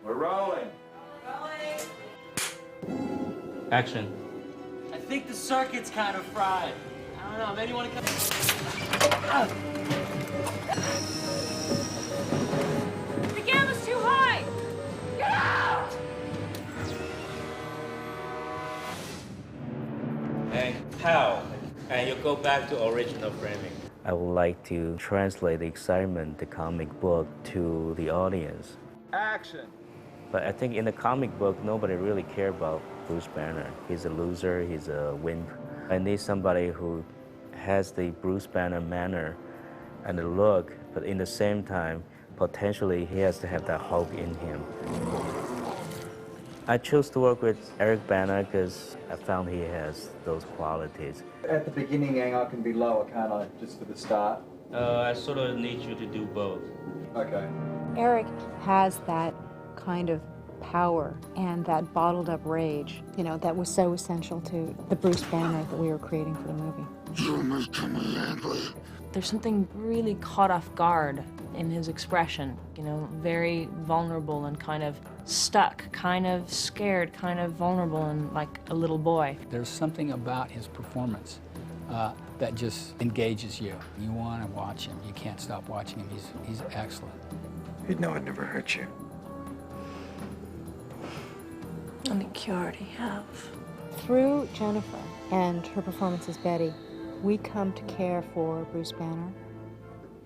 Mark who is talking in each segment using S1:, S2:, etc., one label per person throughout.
S1: We're rolling.
S2: Rolling.
S3: Action.
S4: I think the circuit's kind of fried. I don't know, maybe you want to come...
S2: The gamma's too high! Get out!
S3: And pow! And you go back to original framing. I would like to translate the excitement, the comic book, to the audience.
S1: Action.
S3: But I think in the comic book, nobody really cared about Bruce Banner. He's a loser, he's a wimp. I need somebody who has the Bruce Banner manner and the look, but in the same time, potentially he has to have that Hulk in him. I chose to work with Eric Bana because I found he has those qualities.
S1: At the beginning, Aang, I can be lower, can't I? Just for the start.
S3: I sort of need you to do both.
S1: Okay.
S5: Eric has that kind of power and that bottled up rage, you know, that was so essential to the Bruce Banner that we were creating for the movie.
S6: You're making me angry.
S7: There's something really caught off guard in his expression, you know, very vulnerable and kind of stuck, kind of scared, kind of vulnerable and like a little boy.
S8: There's something about his performance that just engages you. You want to watch him. You can't stop watching him. He's excellent.
S6: You'd know I'd never hurt you.
S7: I think you already have.
S5: Through Jennifer and her performance as Betty, we come to care for Bruce Banner,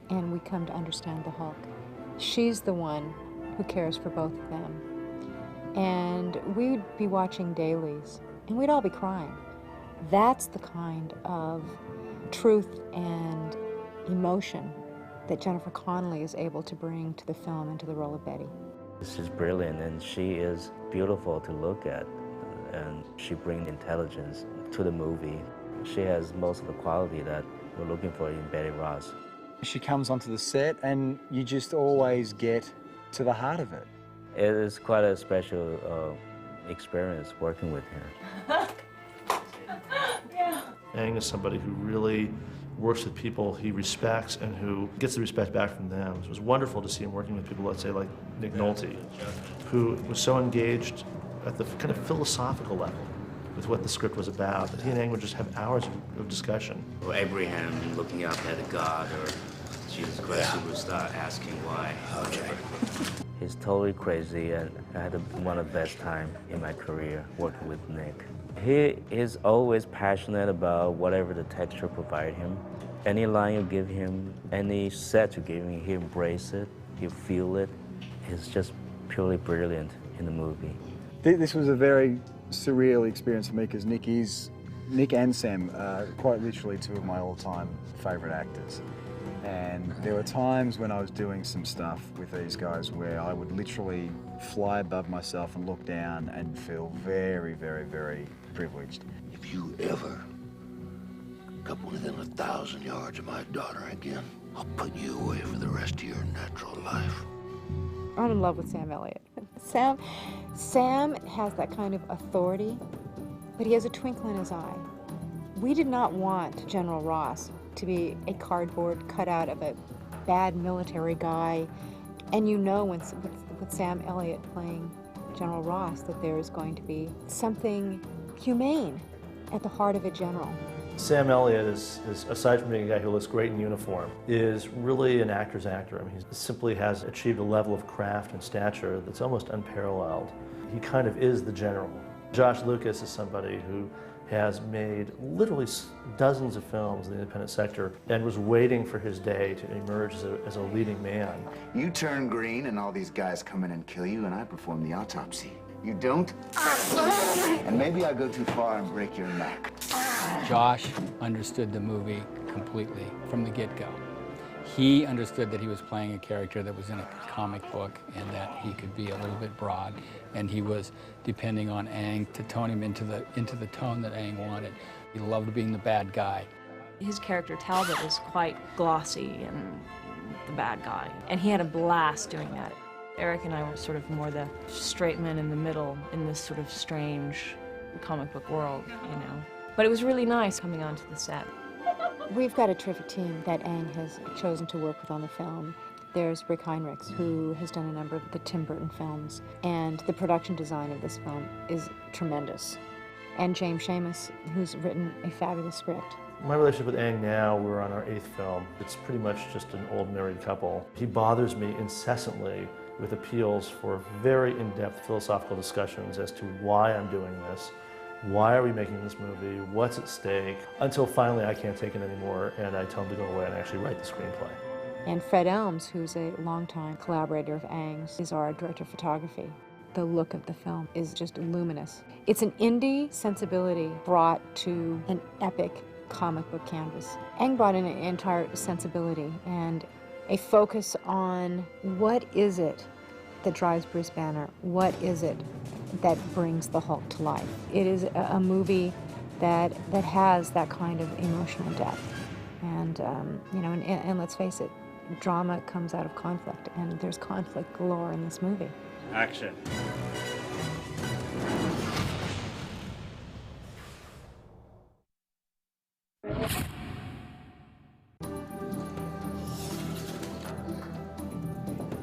S5: and we come to understand the Hulk. She's the one who cares for both of them. And we'd be watching dailies, and we'd all be crying. That's the kind of truth and emotion that Jennifer Connelly is able to bring to the film and to the role of Betty.
S3: She's brilliant, and she is beautiful to look at, and she brings intelligence to the movie. She has most of the quality that we're looking for in Betty Ross.
S9: She comes onto the set and you just always get to the heart of it.
S3: It is quite a special experience working with her.
S2: Yeah.
S10: Aang is somebody who really works with people he respects and who gets the respect back from them. It was wonderful to see him working with people, let's say, like Nick Nolte, who was so engaged at the kind of philosophical level with what the script was about, that he and Aang would just have hours of discussion.
S11: Or Abraham looking up at a god, or Jesus Christ Superstar asking why. Okay.
S3: He's totally crazy, and I had one of the best time in my career working with Nick. He is always passionate about whatever the texture provide him. Any line you give him, any set you give him, he embrace it, he feel it. He's just purely brilliant in the movie.
S9: This was a very surreal experience for me because Nick and Sam are quite literally two of my all-time favorite actors. And there were times when I was doing some stuff with these guys where I would literally fly above myself and look down and feel very, very, very privileged.
S6: If you ever come within 1,000 yards of my daughter again, I'll put you away for the rest of your natural life.
S5: I'm in love with Sam Elliott. Sam has that kind of authority, but he has a twinkle in his eye. We did not want General Ross to be a cardboard cutout of a bad military guy. And you know with Sam Elliott playing General Ross that there is going to be something humane at the heart of a general.
S10: Sam Elliott is, aside from being a guy who looks great in uniform, is really an actor's actor. I mean, he simply has achieved a level of craft and stature that's almost unparalleled. He kind of is the general. Josh Lucas is somebody who has made literally dozens of films in the independent sector and was waiting for his day to emerge as a leading man.
S12: You turn green and all these guys come in and kill you, and I perform the autopsy. You don't? And maybe I go too far and break your neck.
S8: Josh understood the movie completely from the get-go. He understood that he was playing a character that was in a comic book and that he could be a little bit broad, and he was depending on Aang to tone him into the tone that Aang wanted. He loved being the bad guy.
S7: His character Talbot is quite glossy and the bad guy, and he had a blast doing that. Eric and I were sort of more the straight men in the middle in this sort of strange comic book world, you know. But it was really nice coming onto the set.
S5: We've got a terrific team that Aang has chosen to work with on the film. There's Rick Heinrichs, who has done a number of the Tim Burton films, and the production design of this film is tremendous. And James Schamus, who's written a fabulous script.
S10: My relationship with Aang now, we're on our 8th film. It's pretty much just an old married couple. He bothers me incessantly with appeals for very in-depth philosophical discussions as to why I'm doing this, why are we making this movie, what's at stake, until finally I can't take it anymore and I tell him to go away and actually write the screenplay.
S5: And Fred Elms, who's a longtime collaborator of Aang's, is our director of photography. The look of the film is just luminous. It's an indie sensibility brought to an epic comic book canvas. Aang brought in an entire sensibility and a focus on what is it that drives Bruce Banner? What is it that brings the Hulk to life? It is a movie that has that kind of emotional depth. And, you know, and let's face it, drama comes out of conflict, and there's conflict galore in this movie.
S3: Action.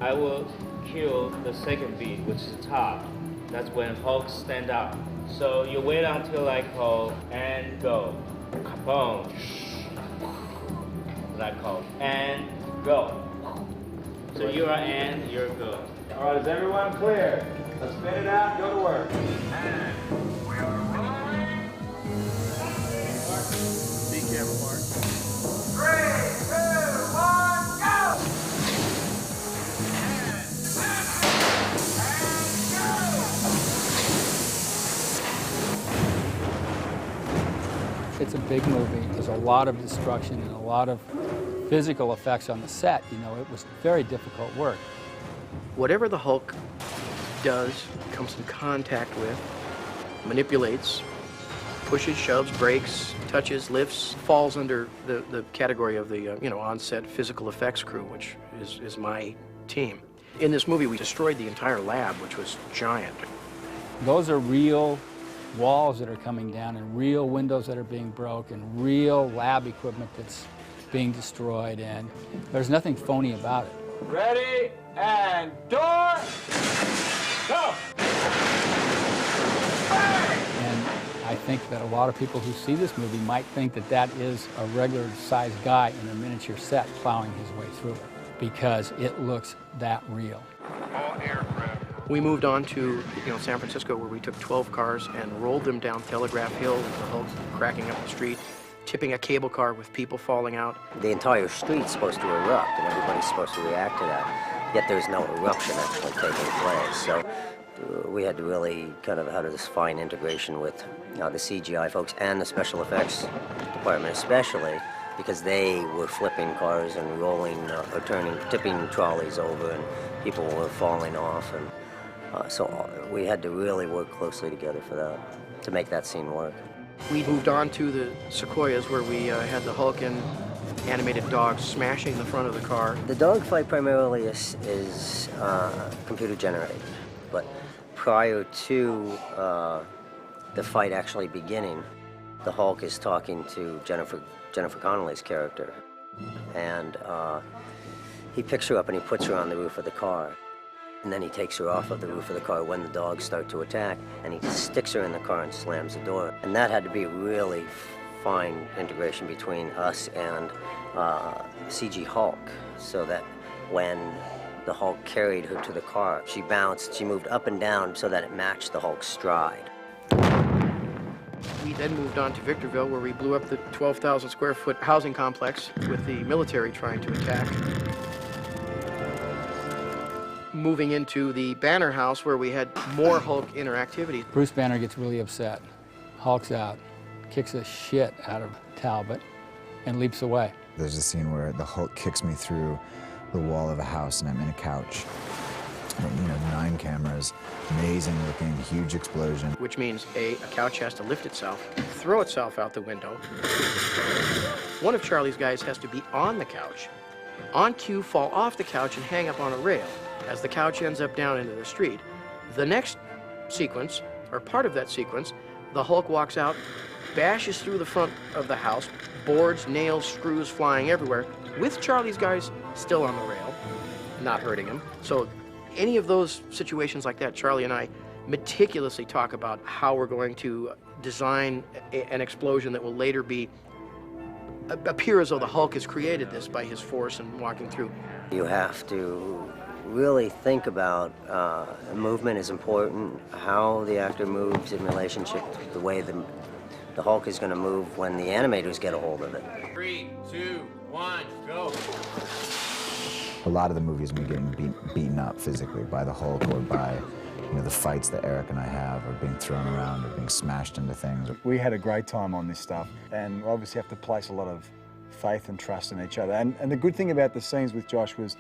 S3: I will kill the second beat, which is the top. That's when Hulk stand up. So you wait until I call and go. Boom. That call and go. So you are and you're go.
S1: All right, is everyone clear? Let's spin it out and go to work. And we are rolling. Be careful, Mark. 3, 2, 1, go!
S8: It's a big movie. There's a lot of destruction and a lot of physical effects on the set. You know, it was very difficult work.
S13: Whatever the Hulk does, comes in contact with, manipulates, pushes, shoves, breaks, touches, lifts, falls under the category of the on-set physical effects crew, which is my team. In this movie, we destroyed the entire lab, which was giant.
S8: Those are real walls that are coming down and real windows that are being broken, real lab equipment that's being destroyed, and there's nothing phony about it.
S1: Ready, and door, go!
S8: And I think that a lot of people who see this movie might think that that is a regular-sized guy in a miniature set plowing his way through it, because it looks that real.
S13: We moved on to San Francisco, where we took 12 cars and rolled them down Telegraph Hill with the Hulk cracking up the street, tipping a cable car with people falling out.
S14: The entire street's supposed to erupt, and everybody's supposed to react to that. Yet there's no eruption actually taking place. So we had to really kind of have this fine integration with the CGI folks and the special effects department especially, because they were flipping cars and rolling or tipping trolleys over, and people were falling off. And so we had to really work closely together for that, to make that scene work.
S13: We moved on to the Sequoias, where we had the Hulk and animated dogs smashing the front of the car.
S14: The dogfight primarily is computer generated, but prior to the fight actually beginning, the Hulk is talking to Jennifer Connelly's character, and he picks her up and he puts her on the roof of the car. And then he takes her off of the roof of the car when the dogs start to attack, and he sticks her in the car and slams the door. And that had to be a really fine integration between us and CG Hulk, so that when the Hulk carried her to the car, she bounced, she moved up and down so that it matched the Hulk's stride.
S13: We then moved on to Victorville, where we blew up the 12,000 square foot housing complex with the military trying to attack. Moving into the Banner house, where we had more Hulk interactivity.
S8: Bruce Banner gets really upset. Hulk's out, kicks the shit out of Talbot, and leaps away.
S15: There's a scene where the Hulk kicks me through the wall of a house, and I'm in a couch. And, 9 cameras, amazing looking, huge explosion.
S13: Which means, a couch has to lift itself, throw itself out the window. One of Charlie's guys has to be on the couch, on cue fall off the couch and hang up on a rail. As the couch ends up down into the street, the next sequence, or part of that sequence, the Hulk walks out, bashes through the front of the house, boards, nails, screws flying everywhere, with Charlie's guys still on the rail, not hurting him. So any of those situations like that, Charlie and I meticulously talk about how we're going to design an explosion that will later appear as though the Hulk has created this by his force and walking through.
S14: You have to really think about movement is important, how the actor moves in relationship to the way the Hulk is going to move when the animators get a hold of it.
S1: 3, 2, 1, go.
S15: A lot of the movies me getting beaten up physically by the Hulk or by the fights that Eric and I have, or being thrown around or being smashed into things.
S9: We had a great time on this stuff, and obviously have to place a lot of faith and trust in each other. And the good thing about the scenes with Josh was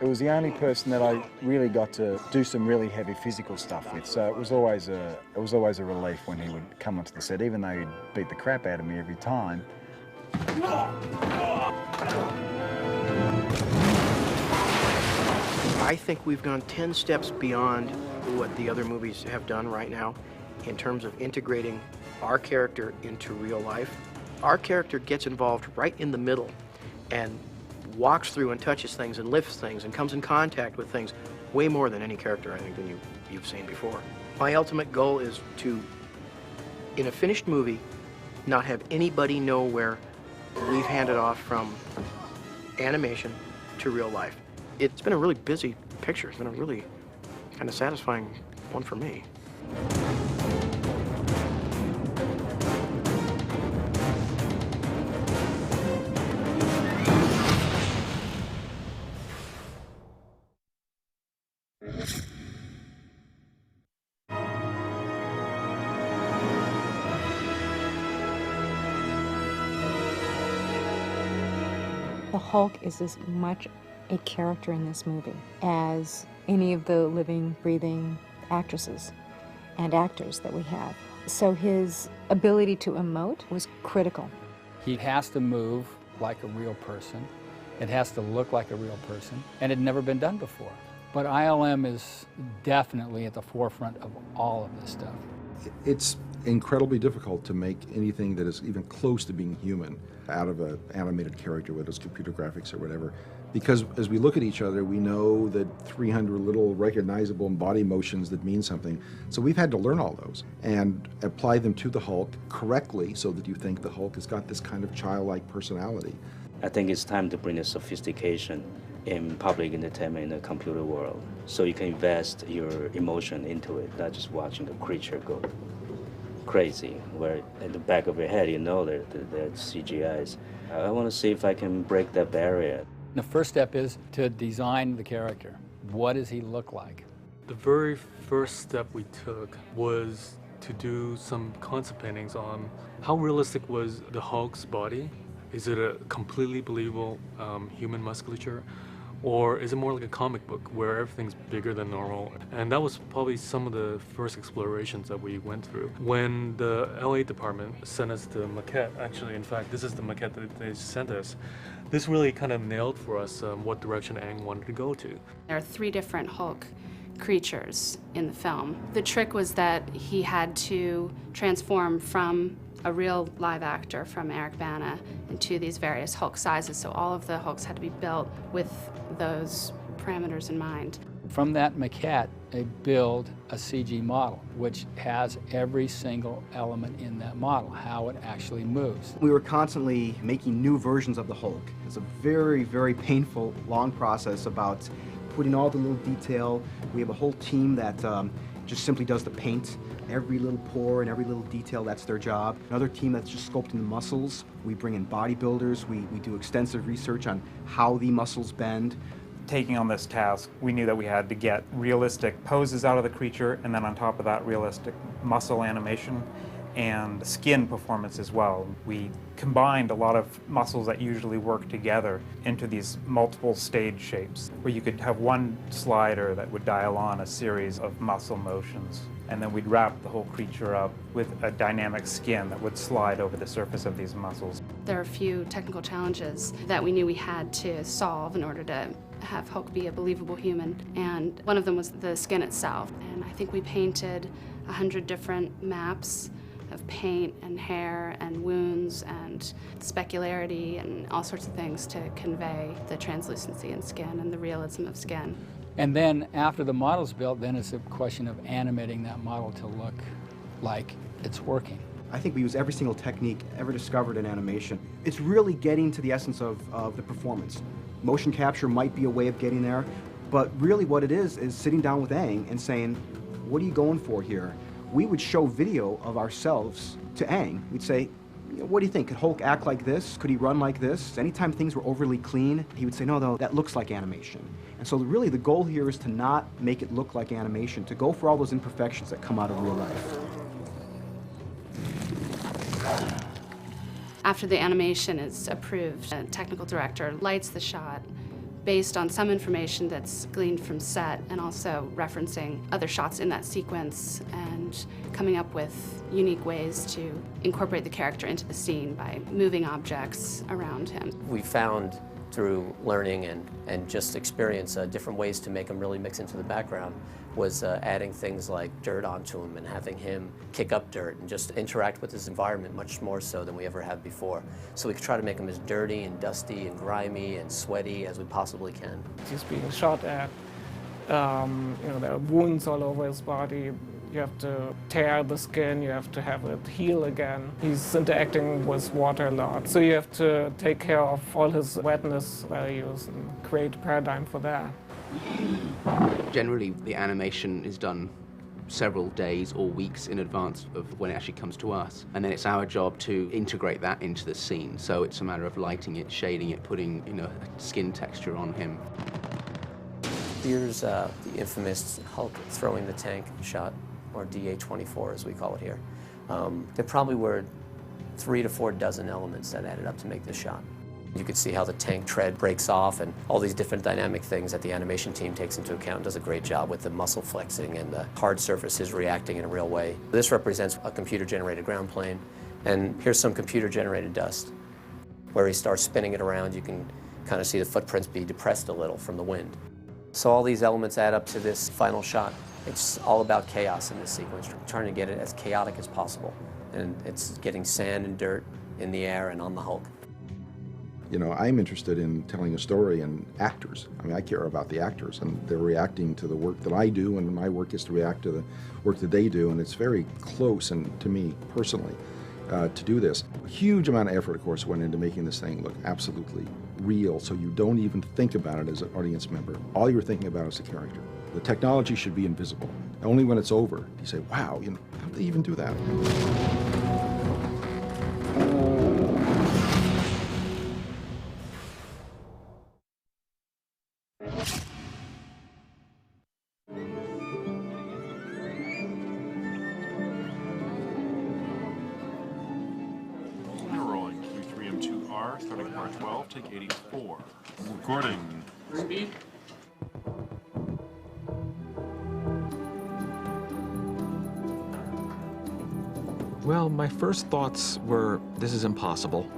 S9: it was the only person that I really got to do some really heavy physical stuff with. So it was always a relief when he would come onto the set, even though he'd beat the crap out of me every time.
S13: I think we've gone 10 steps beyond what the other movies have done right now in terms of integrating our character into real life. Our character gets involved right in the middle and walks through and touches things and lifts things and comes in contact with things way more than any character, I think, than you've seen before. My ultimate goal is to, in a finished movie, not have anybody know where we've handed off from animation to real life. It's been a really busy picture. It's been a really kind of satisfying one for me.
S5: The Hulk is as much a character in this movie as any of the living, breathing actresses and actors that we have. So his ability to emote was critical.
S8: He has to move like a real person. It has to look like a real person, and it had never been done before. But ILM is definitely at the forefront of all of this stuff.
S16: It's incredibly difficult to make anything that is even close to being human out of an animated character, whether it's computer graphics or whatever. Because as we look at each other, we know that 300 little recognizable body motions that mean something. So we've had to learn all those and apply them to the Hulk correctly so that you think the Hulk has got this kind of childlike personality.
S3: I think it's time to bring the sophistication in public entertainment in the computer world, so you can invest your emotion into it, not just watching the creature go crazy, where at the back of your head you know they're CGIs. I want to see if I can break that barrier.
S8: The first step is to design the character. What does he look like?
S17: The very first step we took was to do some concept paintings on how realistic was the Hulk's body. Is it a completely believable human musculature? Or is it more like a comic book where everything's bigger than normal? And that was probably some of the first explorations that we went through. When the LA department sent us the maquette, actually, in fact, this is the maquette that they sent us, this really kind of nailed for us what direction Aang wanted to go to.
S18: There are 3 different Hulk creatures in the film. The trick was that he had to transform from a real live actor, from Eric Bana, into these various Hulk sizes, so all of the Hulks had to be built with those parameters in mind.
S8: From that maquette, they build a CG model, which has every single element in that model, how it actually moves.
S19: We were constantly making new versions of the Hulk. It's a very, very painful, long process about putting all the little detail. We have a whole team that just simply does the paint. Every little pore and every little detail, that's their job. Another team that's just sculpting the muscles. We bring in bodybuilders. We do extensive research on how the muscles bend.
S20: Taking on this task, we knew that we had to get realistic poses out of the creature, and then on top of that, realistic muscle animation and skin performance as well. We combined a lot of muscles that usually work together into these multiple stage shapes, where you could have one slider that would dial on a series of muscle motions, and then we'd wrap the whole creature up with a dynamic skin that would slide over the surface of these muscles.
S18: There are a few technical challenges that we knew we had to solve in order to have Hulk be a believable human, and one of them was the skin itself. And I think we painted 100 different maps of paint and hair and wounds and specularity and all sorts of things to convey the translucency in skin and the realism of skin.
S8: And then after the model's built, then it's a question of animating that model to look like it's working.
S19: I think we use every single technique ever discovered in animation. It's really getting to the essence of the performance. Motion capture might be a way of getting there, but really what it is sitting down with Aang and saying, what are you going for here? We would show video of ourselves to Aang. We'd say, what do you think? Could Hulk act like this? Could he run like this? Anytime things were overly clean, he would say, no, that looks like animation. And so really the goal here is to not make it look like animation, to go for all those imperfections that come out of real life.
S18: After the animation is approved, a technical director lights the shot based on some information that's gleaned from set and also referencing other shots in that sequence and coming up with unique ways to incorporate the character into the scene by moving objects around him.
S13: We found through learning and just experience different ways to make him really mix into the background was adding things like dirt onto him and having him kick up dirt and just interact with his environment much more so than we ever have before. So we could try to make him as dirty and dusty and grimy and sweaty as we possibly can.
S21: He's being shot at. There are wounds all over his body. You have to tear the skin, you have to have it heal again. He's interacting with water a lot, so you have to take care of all his wetness values and create a paradigm for that.
S22: Generally, the animation is done several days or weeks in advance of when it actually comes to us. And then it's our job to integrate that into the scene. So it's a matter of lighting it, shading it, putting a skin texture on him.
S13: Here's the infamous Hulk throwing the tank shot, or DA-24 as we call it here. There probably were 3 to 4 dozen elements that added up to make this shot. You could see how the tank tread breaks off and all these different dynamic things that the animation team takes into account and does a great job with the muscle flexing and the hard surfaces reacting in a real way. This represents a computer-generated ground plane, and here's some computer-generated dust. Where he starts spinning it around, you can kind of see the footprints be depressed a little from the wind. So all these elements add up to this final shot. It's all about chaos in this sequence, trying to get it as chaotic as possible. And it's getting sand and dirt in the air and on the Hulk.
S16: I'm interested in telling a story and actors. I mean, I care about the actors, and they're reacting to the work that I do, and my work is to react to the work that they do, and it's very close, and to me personally, to do this. A huge amount of effort, of course, went into making this thing look absolutely real, so you don't even think about it as an audience member. All you're thinking about is the character. The technology should be invisible. Only when it's over, do you say, wow, how did they even do that?
S23: Starting part 12, take 84. Recording. Speed.
S24: Well, my first thoughts were, this is impossible.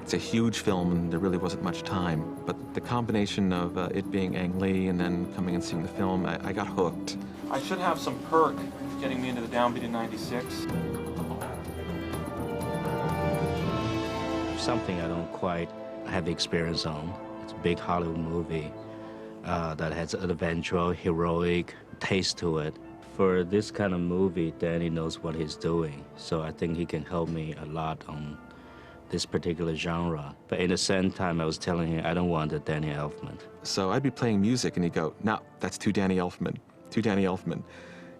S24: It's a huge film and there really wasn't much time. But the combination of it being Ang Lee and then coming and seeing the film, I got hooked.
S20: I should have some perk getting me into the downbeat in 96.
S3: Something I don't quite have experience on. It's a big Hollywood movie that has an adventure, heroic taste to it. For this kind of movie, Danny knows what he's doing, so I think he can help me a lot on this particular genre. But in the same time, I was telling him I don't want a Danny Elfman.
S24: So I'd be playing music and he'd go, no, that's too Danny Elfman, too Danny Elfman.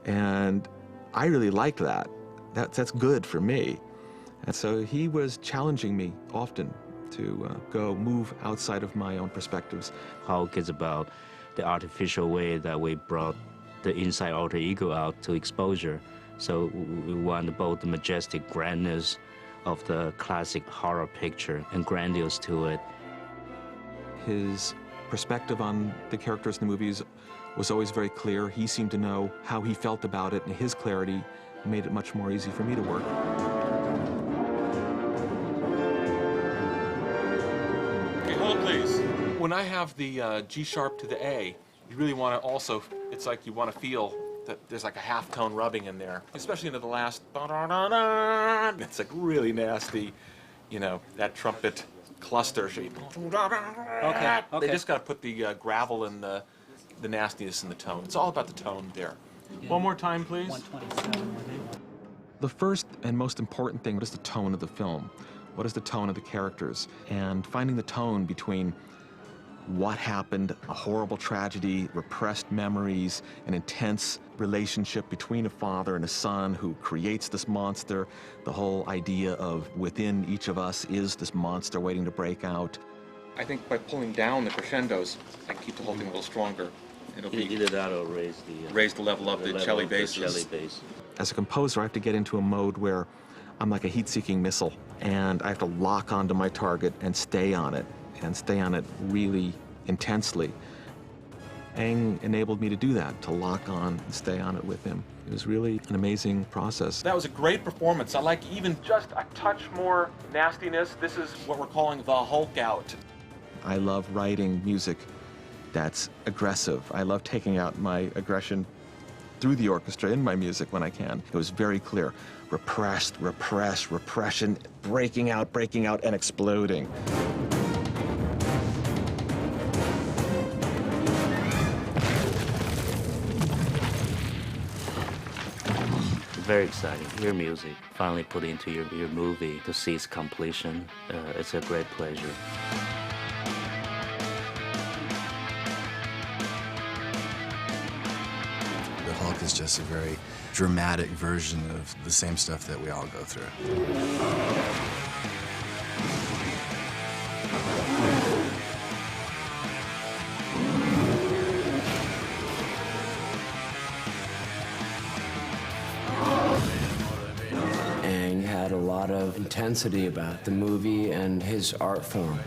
S24: And I really liked that. That's good for me. And so he was challenging me often to move outside of my own perspectives.
S3: Hulk is about the artificial way that we brought the inside alter ego out to exposure. So we want both the majestic grandness of the classic horror picture and grandiose to it.
S24: His perspective on the characters in the movies was always very clear. He seemed to know how he felt about it, and his clarity made it much more easy for me to work.
S23: Hold please. When I have the G sharp to the A, you really want to also, it's like you want to feel
S24: there's like a half tone rubbing in there, especially into the last. It's like really nasty, you know, that trumpet cluster.
S8: Okay.
S24: They just got to put the gravel and the nastiness in the tone. It's all about the tone there. One more time, please.
S8: 127.
S24: The first and most important thing, what is the tone of the film? What is the tone of the characters? And finding the tone between what happened, a horrible tragedy, repressed memories, an intense relationship between a father and a son who creates this monster, the whole idea of within each of us is this monster waiting to break out. I think by pulling down the crescendos, I can keep the whole thing a little stronger. It'll be
S3: Either that or
S24: raise the level of the cello basses. As a composer, I have to get into a mode where I'm like a heat-seeking missile, and I have to lock onto my target and stay on it really intensely. Aang enabled me to do that, to lock on and stay on it with him. It was really an amazing process. That was a great performance. I like even just a touch more nastiness. This is what we're calling the Hulk out. I love writing music that's aggressive. I love taking out my aggression through the orchestra in my music when I can. It was very clear. Repressed, repress, repression, breaking out, and exploding.
S3: Very exciting. Your music finally put into your movie to see its completion. It's a great pleasure.
S2: The Hulk is just a very dramatic version of the same stuff that we all go through.
S4: Aang had a lot of intensity about the movie and his art form.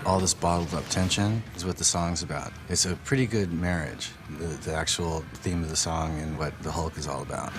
S2: All this bottled up tension is what the song's about. It's a pretty good marriage, the actual theme of the song and what the Hulk is all about.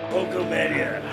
S3: Hulkamania.